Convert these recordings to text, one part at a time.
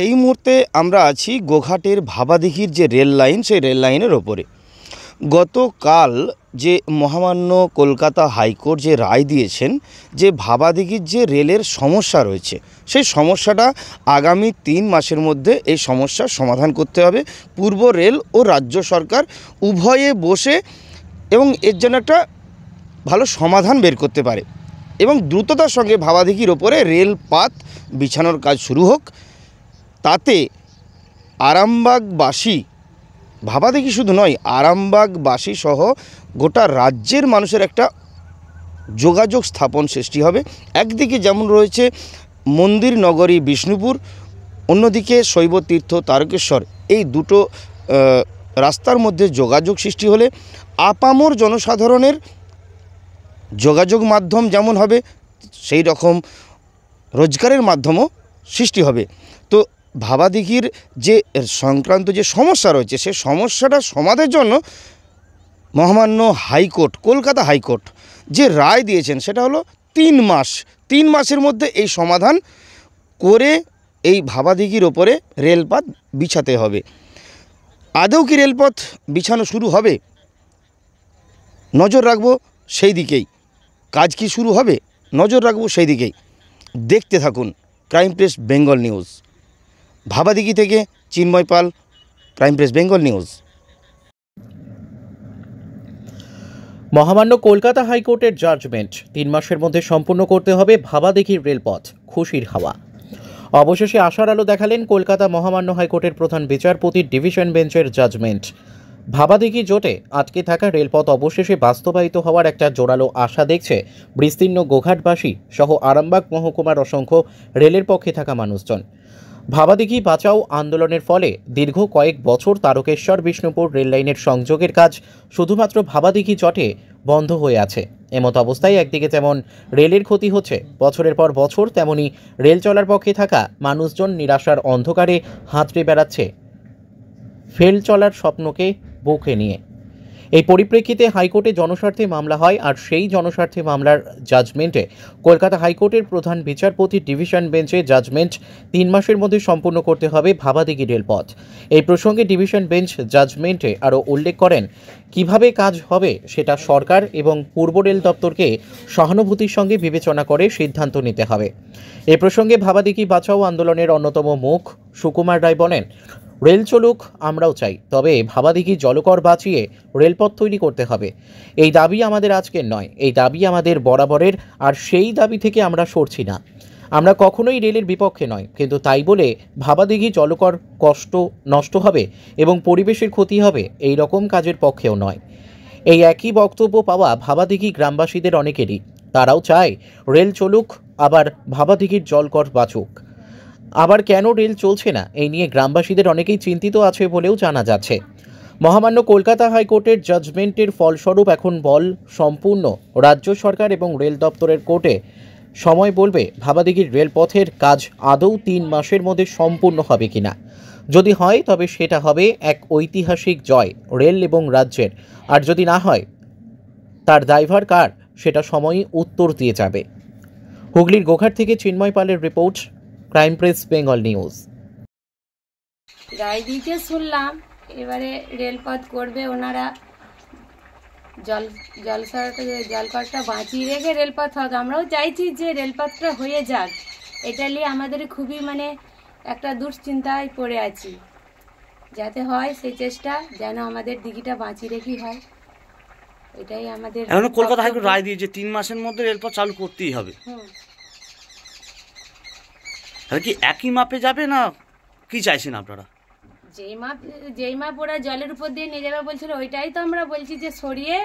এই মুহূর্তে আমরা আছি গোঘাটের ভাবাদিঘির যে রেল লাইন, সেই রেল লাইনের ওপরে গতকাল যে মহামান্য কলকাতা হাইকোর্ট যে রায় দিয়েছেন যে ভাবাদিঘির যে রেলের সমস্যা রয়েছে, সেই সমস্যাটা আগামী 3 মাসের মধ্যে এই সমস্যার সমাধান করতে হবে। পূর্ব রেল ও রাজ্য সরকার উভয়ে বসে এবং এর জন্য একটা ভালো সমাধান বের করতে পারে এবং দ্রুততার সঙ্গে ভাবাদিঘির ওপরে রেলপাত বিছানোর কাজ শুরু হোক। তাতে আরামবাগবাসী, ভাবাদিঘি শুধু নয়, আরামবাগবাসী সহ গোটা রাজ্যের মানুষের একটা যোগাযোগ স্থাপন সৃষ্টি হবে। একদিকে যেমন রয়েছে মন্দির নগরী বিষ্ণুপুর, অন্যদিকে শৈবতীর্থ তারকেশ্বর, এই দুটো রাস্তার মধ্যে যোগাযোগ সৃষ্টি হলে আপামর জনসাধারণের যোগাযোগ মাধ্যম যেমন হবে, সেই রকম রোজগারের মাধ্যমও সৃষ্টি হবে। তো ভাবাদিঘির যে সংক্রান্ত যে সমস্যা রয়েছে, সেই সমস্যাটা সমাধানের জন্য মহামান্য হাইকোর্ট, কলকাতা হাইকোর্ট যে রায় দিয়েছেন সেটা হলো 3 মাস। 3 মাসের মধ্যে এই সমাধান করে এই ভাবাদিঘির ওপরে রেলপথ বিছাতে হবে। আদৌ কি রেলপথ বিছানো শুরু হবে? নজর রাখবো সেই দিকেই। কাজ কি শুরু হবে? নজর রাখবো সেই দিকেই। দেখতে থাকুন crime press Bengal news. Bhabadighi থেকে চিন্ময় পাল, ক্রাইম প্রেস বেঙ্গল নিউজ। মহামান্য কলকাতা হাইকোর্টের জাজমেন্ট 3 মাসের মধ্যে সম্পূর্ণ করতে হবে ভাবাদিঘির রেলপথ, খুশির হাওয়া। অবশেষে আশার আলো দেখালেন কলকাতা মহামান্য হাইকোর্টের প্রধান বিচারপতির ডিভিশন বেঞ্চের জাজমেন্ট। ভাবাদিঘি জোটে আটকে থাকা রেলপথ অবশেষে বাস্তবায়িত হওয়ার একটা জোরালো আশা দেখছে বিস্তীর্ণ গোঘাটবাসী সহ আরামবাগ মহকুমার অসংখ্য রেলের পক্ষে থাকা মানুষজন। ভাবাদিঘি বাঁচাও আন্দোলনের ফলে দীর্ঘ কয়েক বছর তারকেশ্বর বিষ্ণুপুর রেললাইনের সংযোগের কাজ শুধুমাত্র ভাবাদিঘি জটে বন্ধ হয়ে আছে। এমত অবস্থায় একদিকে যেমন রেলের ক্ষতি হচ্ছে বছরের পর বছর, তেমনি রেল চলার পক্ষে থাকা মানুষজন নিরাশার অন্ধকারে হাতড়ে বেড়াচ্ছে ফেল চলার স্বপ্নকে বুকে নিয়ে। এই পরিপ্রেক্ষিতে হাইকোর্টে জনস্বার্থে মামলা হয়, আর সেই জনস্বার্থে মামলার জাজমেন্টে কলকাতা হাইকোর্টের প্রধান বিচারপতি ডিভিশন বেঞ্চে জাজমেন্ট 3 মাসের মধ্যে সম্পূর্ণ করতে হবে ভাবাদিঘি রেলপথ। এই প্রসঙ্গে ডিভিশন বেঞ্চ জাজমেন্টে আরও উল্লেখ করেন কিভাবে কাজ হবে সেটা সরকার এবং পূর্ব রেল দপ্তরকে সহানুভূতির সঙ্গে বিবেচনা করে সিদ্ধান্ত নিতে হবে। এ প্রসঙ্গে ভাবাদিঘি বাঁচাও আন্দোলনের অন্যতম মুখ সুকুমার রায় বলেন, রেল চলুক আমরাও চাই, তবে ভাবাদিঘি জলকর বাঁচিয়ে রেলপথ তৈরি করতে হবে। এই দাবি আমাদের আজকের নয়, এই দাবি আমাদের বরাবরের, আর সেই দাবি থেকে আমরা সরছি না। আমরা কখনোই রেলের বিপক্ষে নয়, কিন্তু তাই বলে ভাবাদিঘি জলকর নষ্ট হবে এবং পরিবেশের ক্ষতি হবে এই রকম কাজের পক্ষেও নয়। এই একই বক্তব্য পাওয়া ভাবাদিঘি গ্রামবাসীদের অনেকেরই। তারাও চায় রেল চলুক, আবার ভাবাদিঘির জলকর বাঁচুক। আবার কেন রেল চলছে না এই নিয়ে গ্রামবাসীদের অনেকেই চিন্তিত আছে বলেও জানা যাচ্ছে। মহামান্য কলকাতা হাইকোর্টের জাজমেন্টের ফলস্বরূপ এখন বল সম্পূর্ণ রাজ্য সরকার এবং রেল দপ্তরের কোর্টে। সময় বলবে ভাবাদিঘির রেলপথের কাজ আদৌ 3 মাসের মধ্যে সম্পূর্ণ হবে কিনা। যদি হয় তবে সেটা হবে এক ঐতিহাসিক জয় রেল এবং রাজ্যের, আর যদি না হয় তার দায়ভার কার সেটা সময়ই উত্তর দিয়ে যাবে। হুগলির গোঘাট থেকে চিন্ময় পালের report, crime press Bengal news. রায় দিতে শুনলাম এবারে রেলপথ করবে ওনারা, জলকরটা বাঁচিয়ে রেখে রেলপথ হোক। আমরাও চাইছি যে রেলপথটা হয়ে যাক, এটা নিয়ে আমাদের খুবই একটা দুশ্চিন্তায় পড়ে আছি। যাতে হয় সেই চেষ্টা, যেন আমাদের দিঘিটা বাঁচিয়ে রেখেই হয়, এটাই আমাদের। এখন কলকাতা হাইকোর্ট রায় দিয়েছে 3 মাসের মধ্যে রেলপথ চালু করতেই হবে। কি একই মাপে যাবে না কি চাইছেন আপনারা? যেই মাপ ওরা জলের উপর দিয়ে নিয়ে যাবে বলছিল, ওইটাই তো আমরা বলছি যে সরিয়ে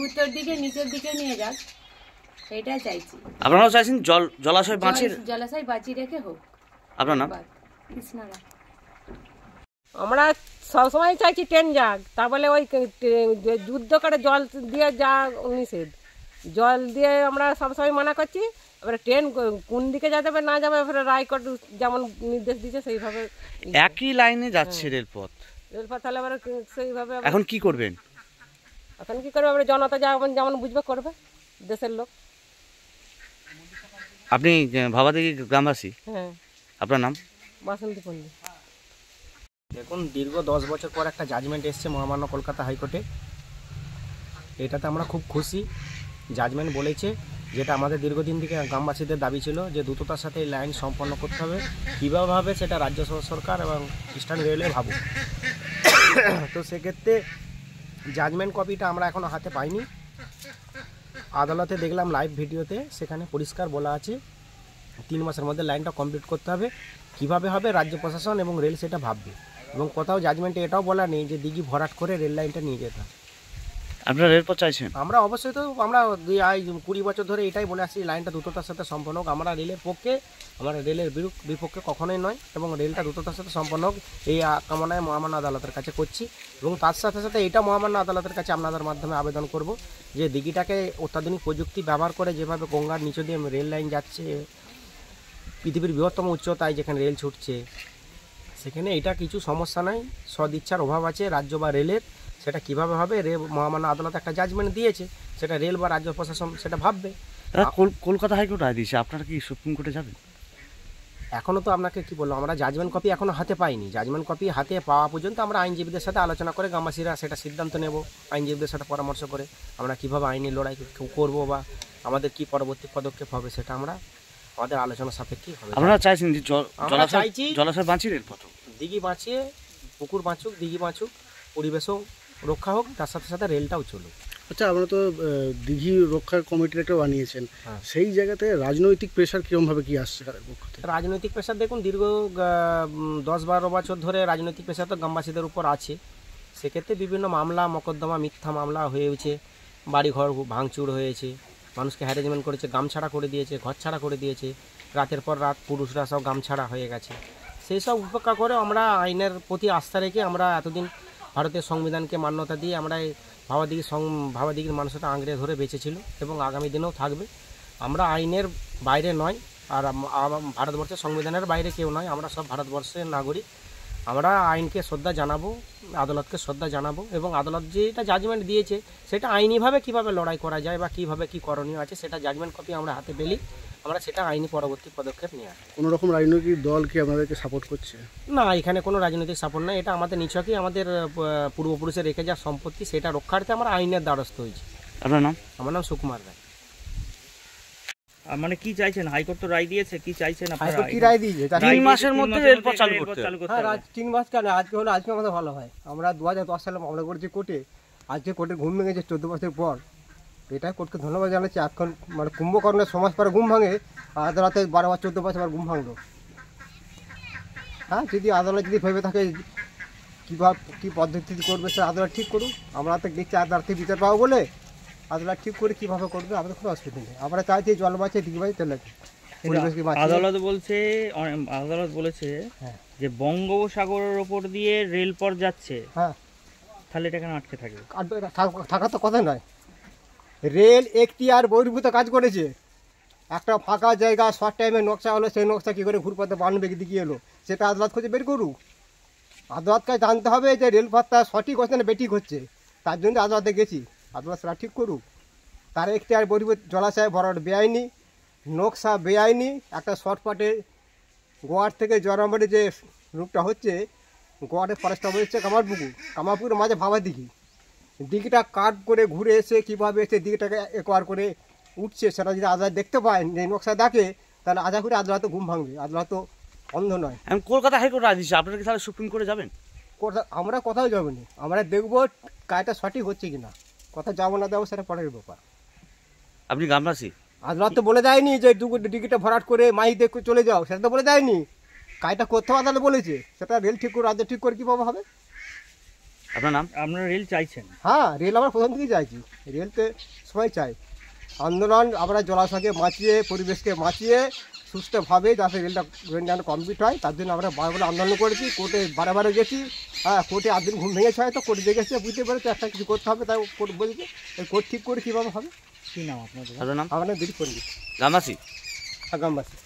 উত্তর দিকে নিচের দিকে নিয়ে যাক, সেইটাই চাইছি। আপনারাও চাইছেন জলাশয় বাঁচিয়ে রেখে হোক। আপনার নাম? কৃষ্ণরা। আমরা সবসময় চাইছি ট্রেন যাক, তা বলে ওই যুদ্ধ করে জল দিয়ে যা নিষেধ, জল দিয়ে আমরা সবসময় মানা করছি। এবারে ট্রেন কোন দিকে যাবে না যাবে, এবারে রায়কোর্ট যেমন নির্দেশ দিচ্ছে সেইভাবে। একই লাইনে যাচ্ছে রেলপথ, তাহলে এবারে সেইভাবে এখন কি করবেন? এখন কি করবে, এবারে জনতা যেমন বুঝবে করবে, দেশের লোক। আপনি ভাবাদিঘি গ্রামবাসী? হ্যাঁ। আপনার নাম? বাসন্তী পল্লী। দেখুন, দীর্ঘ 10 বছর পর একটা জাজমেন্ট এসছে মহামান্য কলকাতা হাইকোর্টে। এটাতে আমরা খুব খুশি। জাজমেন্ট বলেছে যেটা আমাদের দীর্ঘদিন থেকে গ্রামবাসীদের দাবি ছিল যে দ্রুততার সাথে এই লাইন সম্পন্ন করতে হবে। কীভাবে হবে সেটা রাজ্য সরকার এবং ইস্টার্ন রেলওয়ে ভাবুক। তো সেক্ষেত্রে জাজমেন্ট কপিটা আমরা এখনও হাতে পাইনি। আদালতে দেখলাম লাইভ ভিডিওতে, সেখানে পরিষ্কার বলা আছে 3 মাসের মধ্যে লাইনটা কমপ্লিট করতে হবে। কিভাবে হবে রাজ্য প্রশাসন এবং রেল সেটা ভাববে। এবং কোথাও জাজমেন্টে এটাও বলা নেই যে দিঘি ভরাট করে রেল লাইনটা নিয়ে যেতে হবে। আপনারা রেলপথ চাইছেন? আমরা অবশ্যই তো আমরা 20 বছর ধরে এটাই বলে আসছি, লাইনটা দ্রুততার সাথে সম্পন্ন হোক। আমরা রেলের পক্ষে, আমরা রেলের বিপক্ষে কখনোই নয়, এবং রেলটা দ্রুততার সাথে সম্পন্ন হোক এই কামনায় মহামান্য আদালতের কাছে করছি। এবং তার সাথে সাথে এটা মহামান্য আদালতের কাছে আপনাদের মাধ্যমে আবেদন করব যে দিঘিটাকে অত্যাধুনিক প্রযুক্তি ব্যবহার করে যেভাবে গঙ্গার নিচে দিয়ে রেল লাইন যাচ্ছে, পৃথিবীর বৃহত্তম উচ্চতায় যেখানে রেল ছুটছে, সেখানে এটা কিছু সমস্যা নাই, সদিচ্ছার অভাব আছে রাজ্য বা রেলের। সেটা কিভাবে হবে মহামান্য আদালত একটা জাজমেন্ট দিয়েছে, সেটা রেল বা রাজ্য প্রশাসন সেটা ভাববে। কলকাতা হাইকোর্ট রায় দিয়েছে, আপনারা কি সুপ্রিম কোর্টে যাবেন? এখনও তো আপনাকে কি বললাম, আমরা জাজমেন্ট কপি এখনও হাতে পাইনি। জাজমেন্ট কপি হাতে পাওয়া পর্যন্ত আমরা আইনজীবীদের সাথে আলোচনা করে গ্রামবাসীরা সেটা সিদ্ধান্ত নেব। আইনজীবীদের সাথে পরামর্শ করে আমরা কীভাবে আইনি লড়াই করব বা আমাদের কি পরবর্তী পদক্ষেপ হবে সেটা আমরা আমাদের আলোচনা সাপেক্ষেই হবে। আপনারা চাইছেন যে আমরা চাইছি জলাশয় বাঁচিয়ে রেলপথ দিঘি বাঁচিয়ে, পুকুর বাঁচুক, দিঘি বাঁচুক, পরিবেশও রক্ষা হোক, তার সাথে সাথে রেলটাও চলুক। আচ্ছা, আপনারা তো দিঘি রক্ষার কমিটির একটা বানিয়েছেন, হ্যাঁ। সেই জায়গাতে রাজনৈতিক প্রেশার কীরকমভাবে কি আসছে তাদের পক্ষ থেকে? রাজনৈতিক প্রেশার দেখুন, দীর্ঘ 10-12 বছর ধরে রাজনৈতিক প্রেশার তো গ্রামবাসীদের উপর আছে। সেক্ষেত্রে বিভিন্ন মামলা মোকদ্দমা, মিথ্যা মামলা হয়েছে, বাড়িঘর ভাঙচুর হয়েছে, মানুষকে হ্যারাসমেন্ট করেছে, গামছাড়া করে দিয়েছে, ঘর ছাড়া করে দিয়েছে, রাতের পর রাত পুরুষরা সব গামছাড়া হয়ে গেছে। সেই সব উপেক্ষা করে আমরা আইনের প্রতি আস্থা রেখে আমরা এতদিন ভারতের সংবিধানকে মান্যতা দিয়ে আমরা এই ভাবাদিঘির মানুষটা আঁকড়ে ধরে বেঁচেছিল এবং আগামী দিনেও থাকবে। আমরা আইনের বাইরে নয়, আর ভারতবর্ষের সংবিধানের বাইরে কেউ নয়, আমরা সব ভারতবর্ষের নাগরিক। আমরা আইনকে শ্রদ্ধা জানাবো, আদালতকে শ্রদ্ধা জানাবো, এবং আদালত যেটা জাজমেন্ট দিয়েছে সেটা আইনিভাবে কিভাবে লড়াই করা যায় বা কিভাবে কি করণীয় আছে সেটা জাজমেন্ট কপি আমরা হাতে পেলেই আমরা সেটা আইনি পরবর্তী পদক্ষেপ নিয়ে আসবো। কোনো রকম রাজনৈতিক দল কি আপনাদেরকে সাপোর্ট করছে? না, এখানে কোনো রাজনৈতিক সাপোর্ট নাই। এটা আমাদের নিছকই আমাদের পূর্বপুরুষের রেখে যাওয়া সম্পত্তি, সেটা রক্ষার্থে আমরা আইনের দ্বারস্থ হয়েছি। আপনার নাম? আমার নাম সুকুমার রায়। মানে কি চাইছেন? হাইকোর্ট তো রায় দিয়েছে, কি চাইছেন আপনারা? হাইকোর্ট কি রায় দিয়েছে? 3 মাসের মধ্যে রেলপথ চালু করতে হবে। হ্যাঁ, 3 মাস কেন, আজকে হলো, আজকে আমাদের ভালো হয়। আমরা 2010 সালে মামলা করেছি কোর্টে, আজকে কোর্টে ঘুম ভেঙেছে 14 বছর পর। এটা কোর্টকে ধন্যবাদ জানাচ্ছি। এখন মানে কুম্ভকর্ণের সমাজ পরে ঘুম ভাঙে, আদালতে 12 বা 14 বছর ঘুম ভাঙলো। হ্যাঁ, যদি আদালত যদি ভেবে থাকে কীভাবে কী পদ্ধতি করবে সে আদালত ঠিক করুক। আমরা তো দেখছি আদালত থেকে বিচার পাবো বলে আদালত ঠিক করে কীভাবে করবে, আমাদের কোনো অসুবিধা নেই। আমরা চাইছি জল বাঁচে, দিকে বাঁচে, তেল পরিবেশকে বাঁচিয়ে। আদালত বলেছে হ্যাঁ। যে বঙ্গোপসাগরের ওপর দিয়ে রেলপথ যাচ্ছে, হ্যাঁ, তাহলে এটা কেন আটকে থাকবে? থাকার তো কথা নয়। রেল এখতিয়ার বহির্ভূত কাজ করেছে। একটা ফাঁকা জায়গা শর্ট টাইমে নকশা হলো, সেই নকশা কী করে ঘুরপথে বানবে দিকে এলো সেটা আদালত খুঁজে বের করুক। আদালতকে জানতে হবে যে রেলপথটা সঠিক হচ্ছে না বেঠিক হচ্ছে, তার জন্য আদালতে গেছি। আদালত সেটা ঠিক করুক। তার এখতিয়ার বহির্ভূত জলাশয় ভরাট বেআইনি, নকশা বেআইনি। একটা শর্টকাটে গোয়ার থেকে জয়রামবাড়ি যে রুটটা হচ্ছে, গোয়াতে ফরেস্ট অফিস হচ্ছে কামারপুকুরের মাঝে ভাবা দিঘিটা কাট করে ঘুরে এসে কীভাবে এসে দিঘিটাকে একবার করে উঠছে সেটা যদি আদালত দেখতে পায়, যে নকশা দেখে, তাহলে আধা করে আদালত ঘুম ভাঙবে। আদালত তো অন্ধ নয়। এখন কলকাতা হাইকোর্ট রায় দিয়েছে, আপনারা কি তাহলে সুপ্রিম কোর্টে যাবেন? আমরা কোথাও যাবো না, আমরা দেখবো কাজটা সঠিক হচ্ছে কি না। কোথাও যাবো না দেবো সেটা পরের ব্যাপার। আপনি গ্রামবাসী? আদালত তো বলে দেয়নি যে টিকিটটা ভরাট করে মাইক দেখে চলে যাও, সেটা তো বলে দেয়নি। কাজটা করতে হবে আদালত বলেছে, সেটা রেল ঠিক করে, রাজ্য ঠিক করে কীভাবে হবে। আপনার নাম? আপনারা রেল চাইছেন? হ্যাঁ, রেল আমরা প্রথম থেকেই চাইছি। রেলতে সবাই চাই আন্দোলন, আমরা জলাশয়কে বাঁচিয়ে, পরিবেশকে বাঁচিয়ে সুস্থভাবে যাতে রেলটা যেন কমপ্লিট হয়, তার জন্য আমরা বারবার আন্দোলন করেছি। কোর্টে বারে গেছি। হ্যাঁ, কোর্টে আদিন ঘুম ভেঙেছে, হয়তো কোর্টে দেখেছে, বুঝতে পেরেছে একটা কিছু করতে হবে, তাই কোর্ট বলেছে। এই কোর্ট ঠিক করে কীভাবে হবে। কি নাম আপনাদের? আপনার নাম? আমরা দিদি পন্ডিত, গ্রামবাসী? আগামবাসী।